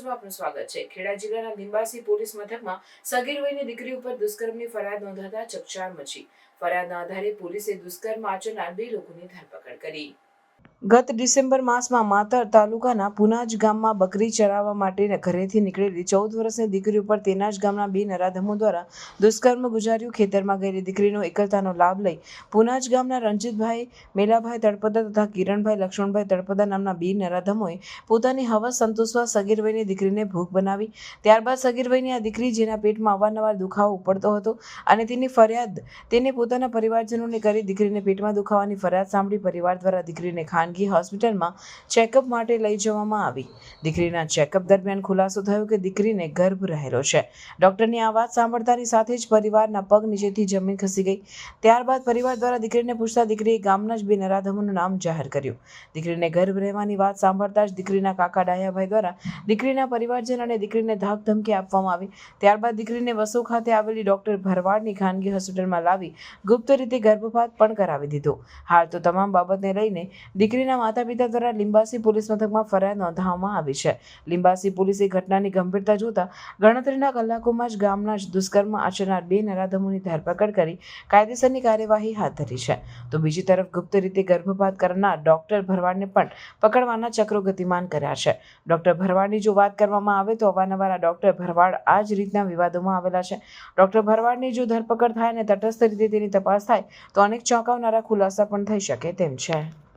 ન્યૂઝમાં આપનું સ્વાગત છે। ખેડા જિલ્લાના લિંબાસી પોલીસ મથકમાં સગીર વયની દીકરી ઉપર દુષ્કર્મની ફરિયાદ નોંધાતા ચકચાર મચી। ફરિયાદના આધારે પોલીસે દુષ્કર્મ આચરનાર 2 લોકોની ધરપકડ કરી। ગત ડિસેમ્બર માસમાં માતર તાલુકાના પુનાજ ગામમાં બકરી ચરાવવા માટે ઘરેથી નીકળેલી 14 વર્ષની દીકરી ઉપર તેના જ ગામના 2 નરાધમો દ્વારા દુષ્કર્મ ગુજાર્યું। ખેતરમાં ગયેલી દીકરીનો એકલતાનો લાભ લઈ પુનાજ ગામના રણજીતભાઈ મેલાભાઈ તળપદા તથા કિરણભાઈ લક્ષ્મણભાઈ તળપદા નામના 2 નરાધમોએ પોતાની હવસ સંતોષવા સગીર વયની દીકરીને ભૂખ બનાવી। ત્યારબાદ સગીર વયની આ દીકરી જેના પેટમાં અવારનવાર દુખાવો ઉપડતો હતો અને તેની ફરિયાદ તેને પોતાના પરિવારજનોને કરી દીકરીને પેટમાં દુખાવાની ફરિયાદ સાંભળી પરિવાર દ્વારા દીકરીને ખાનગી હોસ્પિટલમાં ચેકઅપ માટે લઈ જવામાં આવી। દીકરીના ચેકઅપ દરમિયાન ખુલાસો થયો કે દીકરીને ગર્ભ રહેલો છે। ડોક્ટરની આ વાત સાંભળતાની સાથે જ પરિવારના પગ નીચેથી જમીન ખસી ગઈ। ત્યારબાદ પરિવાર દ્વારા દીકરીને પૂછતા દીકરીએ ગામના જ 2 નરાધમોનું નામ જાહેર કર્યું। દીકરીને ગર્ભ રહેવાની વાત સાંભળતા જ દીકરીના કાકા ડાયાભાઈ દ્વારા દીકરીના પરિવારજન અને દીકરીને ધાક ધમકી આપવામાં આવી। ત્યારબાદ દીકરીને વસો ખાતે આવેલી ડોક્ટર ભરવાડની ખાનગી હોસ્પિટલમાં લાવી ગુપ્ત રીતે ગર્ભપાત પણ કરાવી દીધો। હાલ તો તમામ બાબતને લઈને દીકરીના માતા પિતા દ્વારા લિંબાસી પોલીસ મથકમાં ફરિયાદ નોંધાવવામાં આવી છે। લિંબાસી પોલીસે ઘટનાની ગંભીરતા જોતા ગણતરીના કલાકોમાં જ ગામના જ દુષ્કર્મ આચરનાર 2 નરાધમોની ધરપકડ કરી કાયદેસરની કાર્યવાહી હાથ ધરી છે। તો બીજી તરફ ગુપ્ત રીતે ગર્ભપાત કરનાર ડોક્ટર ભરવાડને પણ પકડવાના ચક્રો ગતિમાન કર્યા છે। ડોક્ટર ભરવાડની જો વાત કરવામાં આવે તો અવારનવાર આ ડોક્ટર ભરવાડ આ જ રીતના વિવાદોમાં આવેલા છે। ડોક્ટર ભરવાડની જો ધરપકડ થાય અને તટસ્થ રીતે તેની તપાસ થાય તો અનેક ચોંકાવનારા ખુલાસા પણ થઈ શકે તેમ છે।